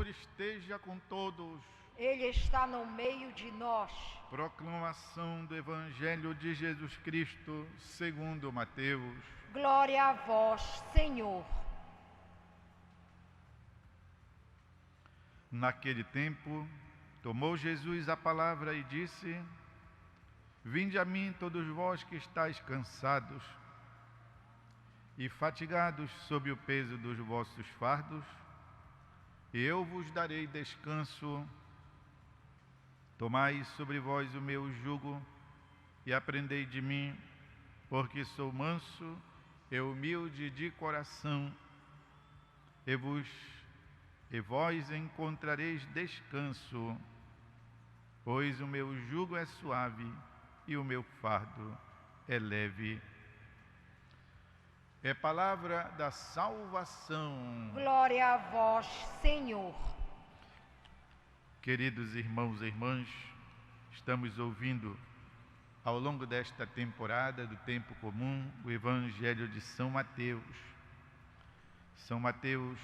Senhor esteja com todos. Ele está no meio de nós. Proclamação do Evangelho de Jesus Cristo, segundo Mateus. Glória a vós, Senhor. Naquele tempo, tomou Jesus a palavra e disse: Vinde a mim, todos vós que estáis cansados e fatigados sob o peso dos vossos fardos, e eu vos darei descanso. Tomai sobre vós o meu jugo e aprendei de mim, porque sou manso e humilde de coração, e vós encontrareis descanso, pois o meu jugo é suave e o meu fardo é leve. É palavra da salvação. Glória a vós, Senhor. Queridos irmãos e irmãs, estamos ouvindo ao longo desta temporada do Tempo Comum o Evangelho de São Mateus. São Mateus,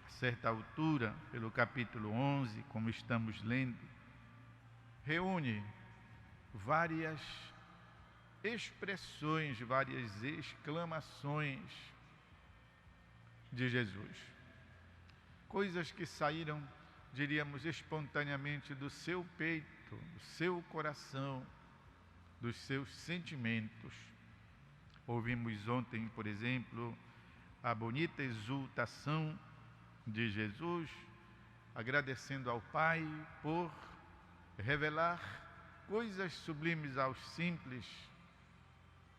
a certa altura, pelo capítulo 11, como estamos lendo, reúne várias expressões, várias exclamações de Jesus. Coisas que saíram, diríamos, espontaneamente do seu peito, do seu coração, dos seus sentimentos. Ouvimos ontem, por exemplo, a bonita exultação de Jesus, agradecendo ao Pai por revelar coisas sublimes aos simples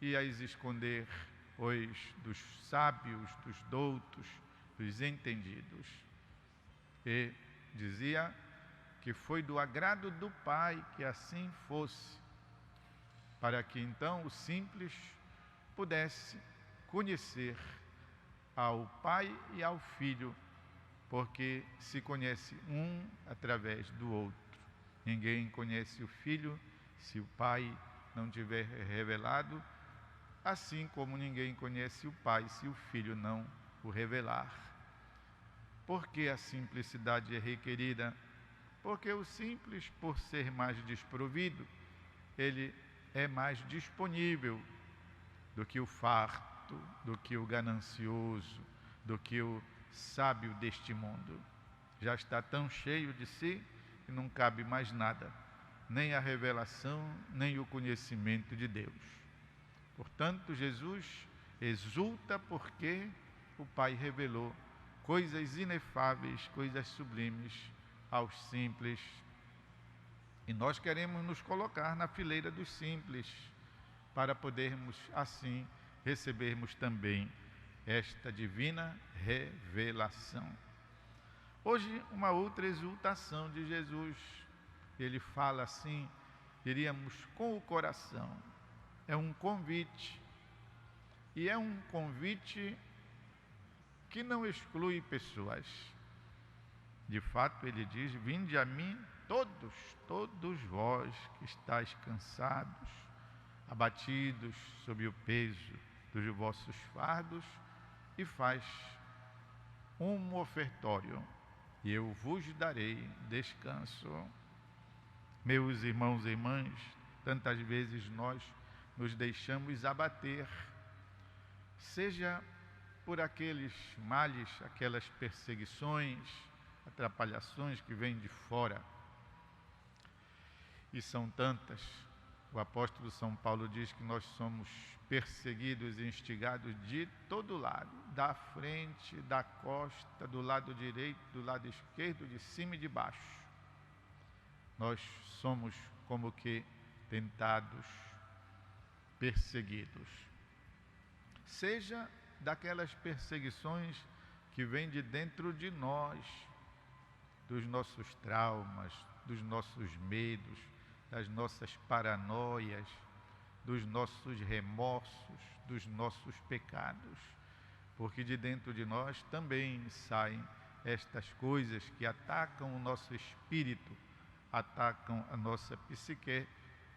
e as esconder, pois, dos sábios, dos doutos, dos entendidos. E dizia que foi do agrado do Pai que assim fosse, para que então o simples pudesse conhecer ao Pai e ao Filho, porque se conhece um através do outro. Ninguém conhece o Filho se o Pai não tiver revelado, assim como ninguém conhece o Pai se o Filho não o revelar. Por que a simplicidade é requerida? Porque o simples, por ser mais desprovido, ele é mais disponível do que o farto, do que o ganancioso, do que o sábio deste mundo. Já está tão cheio de si que não cabe mais nada, nem a revelação, nem o conhecimento de Deus. Portanto, Jesus exulta porque o Pai revelou coisas inefáveis, coisas sublimes aos simples. E nós queremos nos colocar na fileira dos simples, para podermos assim recebermos também esta divina revelação. Hoje, uma outra exultação de Jesus. Ele fala assim, diríamos, com o coração. É um convite. E é um convite que não exclui pessoas. De fato, ele diz: Vinde a mim todos vós que estáis cansados, abatidos sob o peso dos vossos fardos, e faz um ofertório, e eu vos darei descanso. Meus irmãos e irmãs, tantas vezes nós nos deixamos abater, seja por aqueles males, aquelas perseguições, atrapalhações que vêm de fora, e são tantas. O apóstolo São Paulo diz que nós somos perseguidos e instigados de todo lado, da frente, da costa, do lado direito, do lado esquerdo, de cima e de baixo. Nós somos como que tentados, perseguidos. Seja daquelas perseguições que vêm de dentro de nós, dos nossos traumas, dos nossos medos, das nossas paranoias, dos nossos remorsos, dos nossos pecados, porque de dentro de nós também saem estas coisas que atacam o nosso espírito, atacam a nossa psique.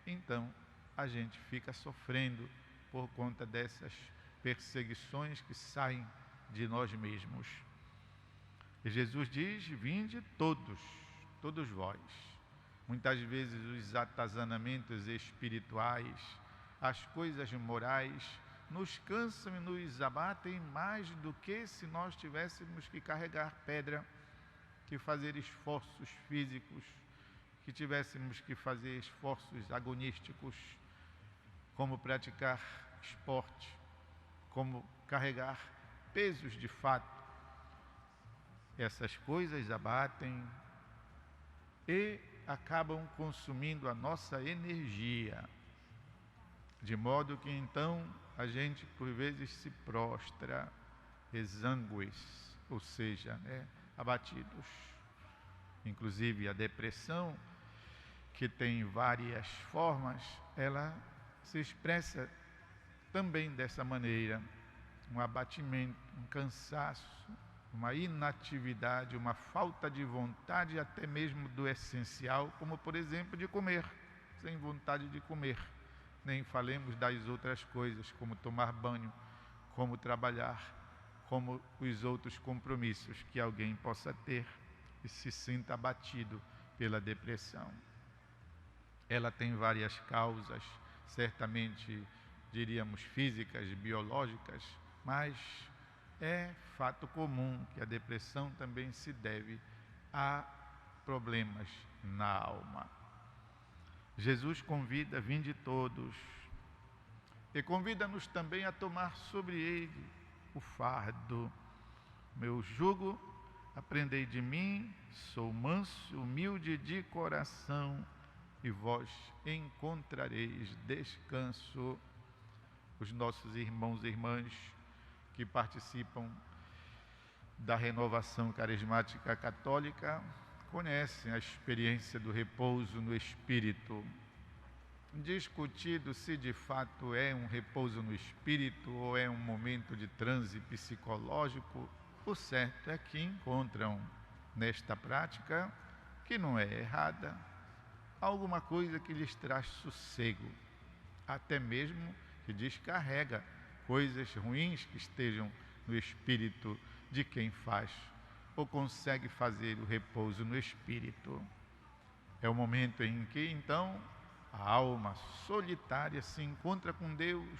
Então a gente fica sofrendo por conta dessas perseguições que saem de nós mesmos. E Jesus diz: vinde todos, todos vós. Muitas vezes os atazanamentos espirituais, as coisas morais, nos cansam e nos abatem mais do que se nós tivéssemos que carregar pedra, que fazer esforços físicos, que tivéssemos que fazer esforços agonísticos, como praticar esporte, como carregar pesos de fato. Essas coisas abatem e acabam consumindo a nossa energia, de modo que então a gente por vezes se prostra exângues, ou seja, abatidos. Inclusive a depressão, que tem várias formas, ela se expressa também dessa maneira: um abatimento, um cansaço, uma inatividade, uma falta de vontade até mesmo do essencial, como por exemplo de comer, sem vontade de comer. Nem falemos das outras coisas, como tomar banho, como trabalhar, como os outros compromissos que alguém possa ter e se sinta abatido pela depressão. Ela tem várias causas, certamente diríamos físicas, biológicas, mas é fato comum que a depressão também se deve a problemas na alma. Jesus convida: vinde todos, e convida-nos também a tomar sobre ele o fardo. Meu jugo, aprendei de mim, sou manso, humilde de coração, e vós encontrareis descanso. Os nossos irmãos e irmãs que participam da renovação carismática católica conhecem a experiência do repouso no espírito. Discutido se de fato é um repouso no espírito ou é um momento de transe psicológico, o certo é que encontram nesta prática, que não é errada, alguma coisa que lhes traz sossego, até mesmo que descarrega coisas ruins que estejam no espírito de quem faz ou consegue fazer o repouso no espírito. É o momento em que então a alma solitária se encontra com Deus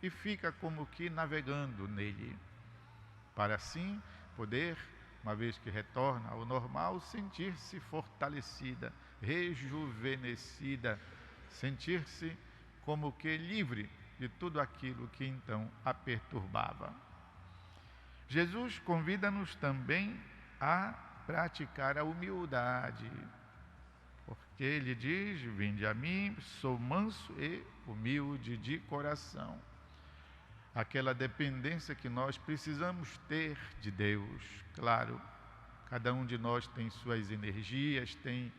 e fica como que navegando nele, para assim poder, uma vez que retorna ao normal, sentir-se fortalecida, rejuvenescida, sentir-se como que livre de tudo aquilo que então a perturbava. Jesus convida-nos também a praticar a humildade, porque ele diz: vinde a mim, sou manso e humilde de coração. Aquela dependência que nós precisamos ter de Deus. Claro, cada um de nós tem suas energias, tem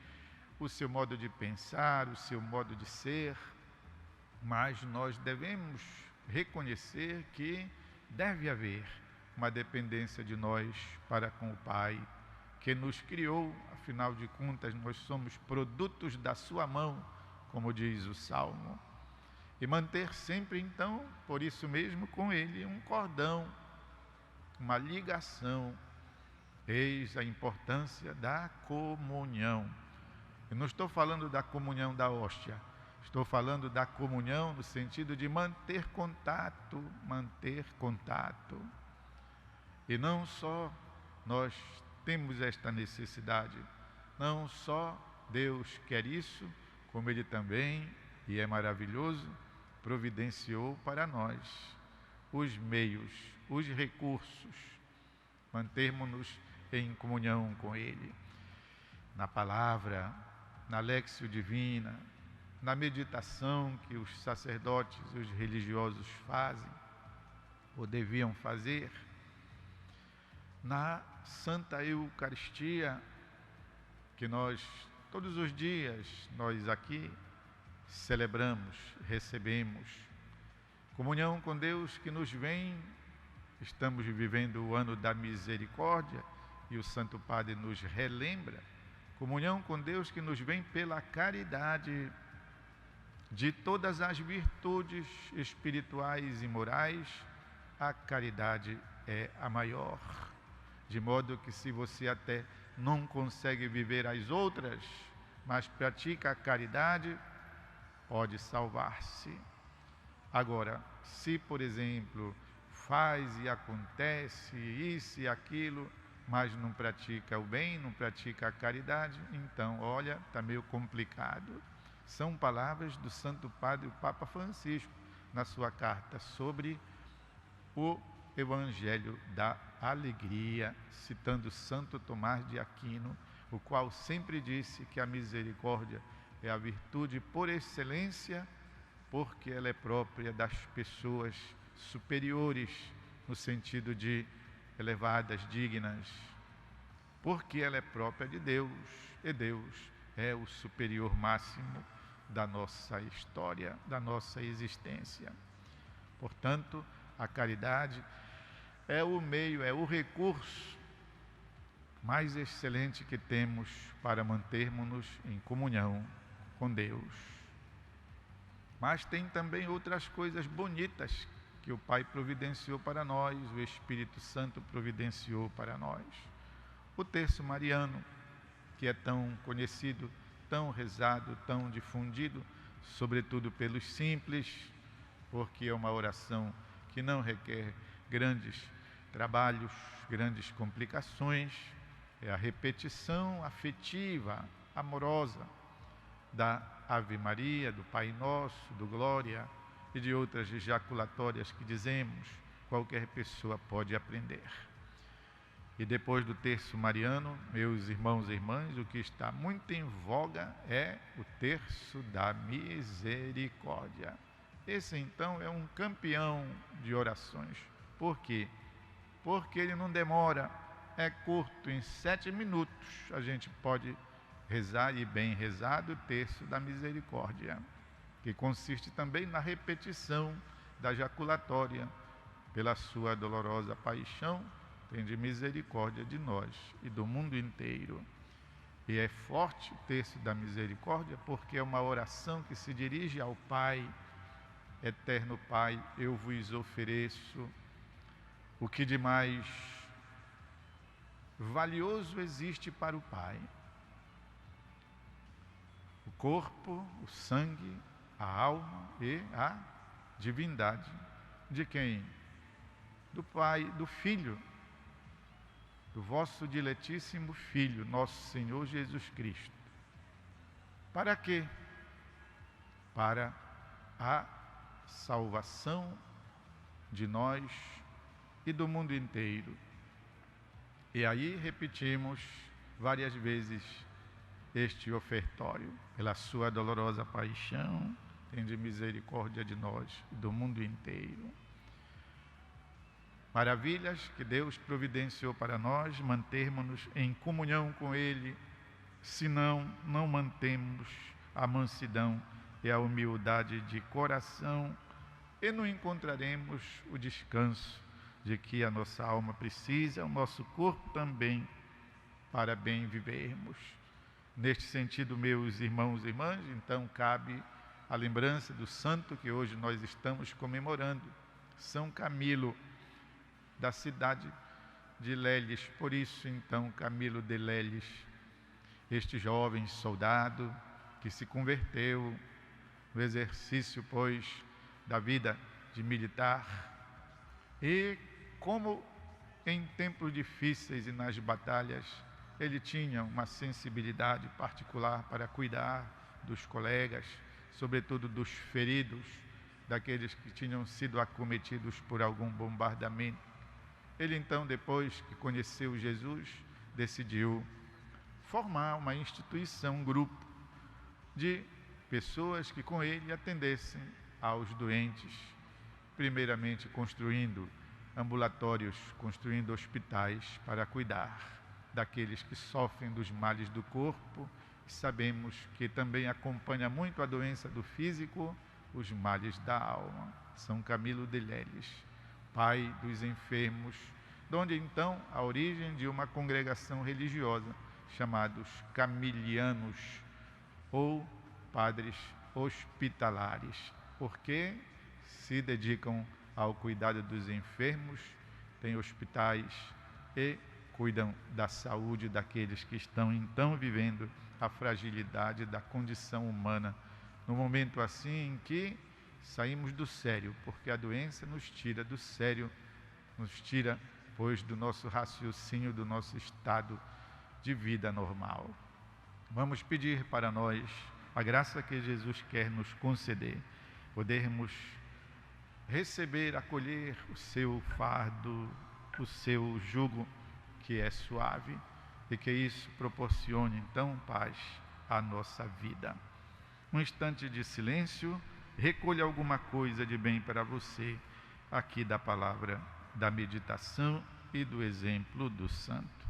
o seu modo de pensar, o seu modo de ser, mas nós devemos reconhecer que deve haver uma dependência de nós para com o Pai, que nos criou. Afinal de contas, nós somos produtos da sua mão, como diz o Salmo. E manter sempre, então, por isso mesmo, com Ele um cordão, uma ligação. Eis a importância da comunhão. Eu não estou falando da comunhão da hóstia, estou falando da comunhão no sentido de manter contato. E não só nós temos esta necessidade, não só Deus quer isso, como Ele também, e é maravilhoso, providenciou para nós os meios, os recursos, mantermos-nos em comunhão com Ele, na palavra, na Léxio Divina, na meditação que os sacerdotes e os religiosos fazem, ou deviam fazer, na Santa Eucaristia, que nós, todos os dias, nós aqui celebramos, recebemos. Comunhão com Deus que nos vem, estamos vivendo o ano da misericórdia e o Santo Padre nos relembra. Comunhão com Deus que nos vem pela caridade. De todas as virtudes espirituais e morais, a caridade é a maior. de modo que se você até não consegue viver as outras, mas pratica a caridade, pode salvar-se. Agora, se, por exemplo, faz e acontece isso e aquilo, mas não pratica o bem, não pratica a caridade, então, olha, está meio complicado. São palavras do Santo Padre, o Papa Francisco, na sua carta sobre o Evangelho da Alegria, citando Santo Tomás de Aquino, o qual sempre disse que a misericórdia é a virtude por excelência, porque ela é própria das pessoas superiores, no sentido de elevadas, dignas, porque ela é própria de Deus, e Deus é o superior máximo da nossa história, da nossa existência. Portanto, a caridade é o meio, é o recurso mais excelente que temos para mantermos-nos em comunhão com Deus. Mas tem também outras coisas bonitas que o Pai providenciou para nós, o Espírito Santo providenciou para nós. O terço mariano, que é tão conhecido, tão rezado, tão difundido, sobretudo pelos simples, porque é uma oração que não requer grandes trabalhos, grandes complicações, é a repetição afetiva, amorosa da Ave Maria, do Pai Nosso, do Glória e de outras ejaculatórias que dizemos, qualquer pessoa pode aprender. E depois do terço mariano, meus irmãos e irmãs, o que está muito em voga é o terço da misericórdia. Esse então é um campeão de orações. Por quê? Porque ele não demora, é curto, em 7 minutos a gente pode rezar, e bem rezado, o terço da misericórdia, que consiste também na repetição da jaculatória. Pela sua dolorosa paixão, tende misericórdia de nós e do mundo inteiro. E é forte o terço da misericórdia, porque é uma oração que se dirige ao Pai. Eterno Pai, eu vos ofereço o que de mais valioso existe para o Pai: o corpo, o sangue, a alma e a divindade. De quem? Do Pai, do Filho, do vosso diletíssimo Filho, nosso Senhor Jesus Cristo. Para quê? Para a salvação de nós e do mundo inteiro. E aí repetimos várias vezes este ofertório: pela sua dolorosa paixão, tende misericórdia de nós e do mundo inteiro. Maravilhas que Deus providenciou para nós mantermos-nos em comunhão com Ele, senão não mantemos a mansidão e a humildade de coração, e não encontraremos o descanso de que a nossa alma precisa, o nosso corpo também, para bem vivermos. Neste sentido, meus irmãos e irmãs, então cabe a lembrança do santo que hoje nós estamos comemorando, São Camilo, da cidade de Lélis. Por isso, então, Camilo de Lélis, este jovem soldado que se converteu no exercício, pois, da vida de militar, e como em tempos difíceis e nas batalhas, ele tinha uma sensibilidade particular para cuidar dos colegas, sobretudo dos feridos, daqueles que tinham sido acometidos por algum bombardamento. Ele então, depois que conheceu Jesus, decidiu formar uma instituição, um grupo de pessoas que com ele atendessem aos doentes, primeiramente construindo ambulatórios, construindo hospitais para cuidar daqueles que sofrem dos males do corpo. Sabemos que também acompanha muito a doença do físico, os males da alma. São Camilo de Lélis, pai dos enfermos, donde então a origem de uma congregação religiosa chamados camilianos ou padres hospitalares, porque se dedicam ao cuidado dos enfermos, têm hospitais e cuidam da saúde daqueles que estão então vivendo a fragilidade da condição humana, no momento assim em que saímos do sério, porque a doença nos tira do sério, nos tira, pois, do nosso raciocínio, do nosso estado de vida normal. Vamos pedir para nós a graça que Jesus quer nos conceder, podermos receber, acolher o seu fardo, o seu jugo, que é suave, e que isso proporcione então paz à nossa vida. Um instante de silêncio, recolha alguma coisa de bem para você, aqui da palavra, da meditação e do exemplo do santo.